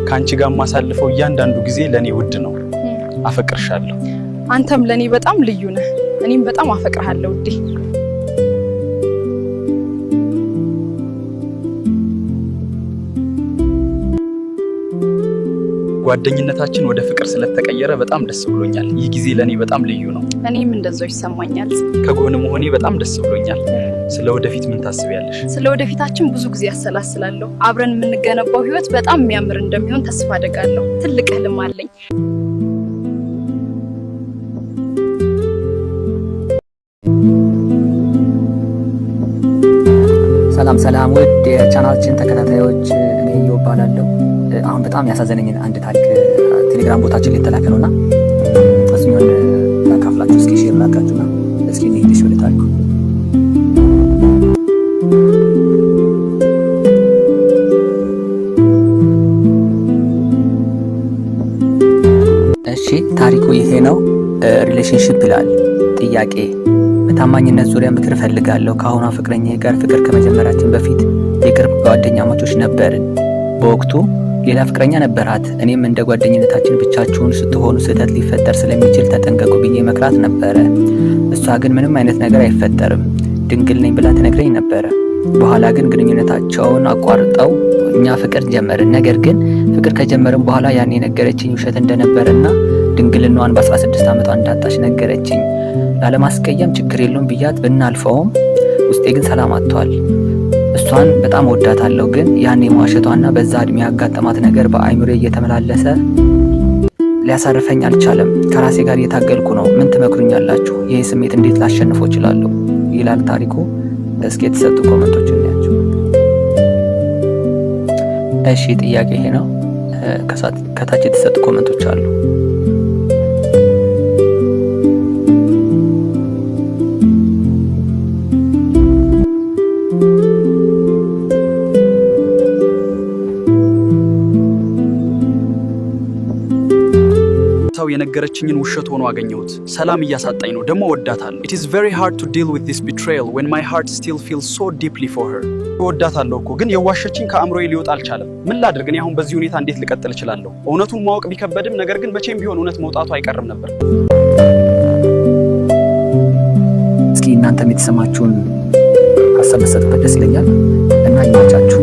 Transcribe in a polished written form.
ካንቺ ጋር ማሳልፈው እያንዳንዱ ጊዜ ለኔ ውድ ነው። አፈቅርሻለሁ። አንተም ለኔ በጣም ልዩ ነህ። እኔም በጣም አፈቅርሃለሁ ውዴ። ጓደኝነታችን ወደ ፍቅር ስለተቀየረ በጣም ደስ ብሎኛል። ይህ ጊዜ ለኔ በጣም ልዩ ነው። እኔም እንደዛው ይሰማኛል። ከጎን መሆኔ በጣም ደስ ብሎኛል። ስለወደፊት ምን ታስቢያለሽ? ስለወደፊታችን ብዙ ጊዜ ያሰላስላለሁ። አብረን የምንገነባው ህይወት በጣም የሚያምር እንደሚሆን ተስፋ አደርጋለሁ። ትልቅ ህልም አለኝ። ሰላም ውድ የቻናላችን ተከታታዮች፣ እኔ ይወባላለሁ። አሁን በጣም ያሳዘነኝን አንድ ታሪክ ቴሌግራም ቦታችን ላይ ተላከ ነውና እሱን ካፍላችሁ እስኪ ሼር ላድርጋችሁና እስኪ እንሂድሽ ወደ ታሪኩ። እሺ ታሪኩ ይሄ ነው። ሪሌሽንሺፕ ይላል። ጥያቄ በታማኝነት ዙሪያ ምክር ፈልጋለሁ። ከአሁኗ ፍቅረኛዬ ጋር ፍቅር ከመጀመራችን በፊት የቅርብ ጓደኛሞች ነበርን። በወቅቱ ሌላ ፍቅረኛ ነበራት። እኔም እንደ ጓደኝነታችን ብቻችሁን ስትሆኑ ስህተት ሊፈጠር ስለሚችል ተጠንቀቁ ብዬ መክራት ነበረ። እሷ ግን ምንም አይነት ነገር አይፈጠርም ድንግል ነኝ ብላ ትነግረኝ ነበረ። በኋላ ግን ግንኙነታቸውን አቋርጠው እኛ ፍቅር ጀመርን። ነገር ግን ፍቅር ከጀመርን በኋላ ያን የነገረችኝ ውሸት እንደነበረና ድንግልናዋን በ16 ዓመቷ እንዳጣች ነገረችኝ። ላለማስቀየም ችግር የለውም ብያት ብናልፈውም ውስጤ ግን ሰላም አጥቷል። እሷን በጣም ወዳታለሁ፣ ግን ያን የመዋሸቷና በዛ እድሜ ያጋጠማት ነገር በአይምሮዬ እየተመላለሰ ሊያሳርፈኝ አልቻለም። ከራሴ ጋር እየታገልኩ ነው። ምን ትመክሩኛላችሁ? ይህ ስሜት እንዴት ላሸንፈው እችላለሁ? ይላል ታሪኩ። እስኪ የተሰጡ ኮሜንቶች እናያቸው። እሺ ጥያቄ ይሄ ነው። ከታች የተሰጡ ኮሜንቶች አሉ። ሰው የነገረችኝን ውሸት ሆኖ አገኘሁት። ሰላም እያሳጣኝ ነው፣ ደግሞ ወዳታለሁ። It is very hard to deal with this betrayal when my heart still feels so deeply for her. ወዳታለሁ እኮ ግን የዋሸችኝ ከአእምሮዬ ሊወጣ አልቻለም። ምን ላድርግ? እኔ አሁን በዚህ ሁኔታ እንዴት ልቀጥል እችላለሁ? እውነቱን ማወቅ ቢከበድም ነገር ግን መቼም ቢሆን እውነት መውጣቱ አይቀርም ነበር። እስኪ እናንተም የተሰማችሁን ሀሳብ መስጠት ደስ ይለኛል እና ይማቻችሁ።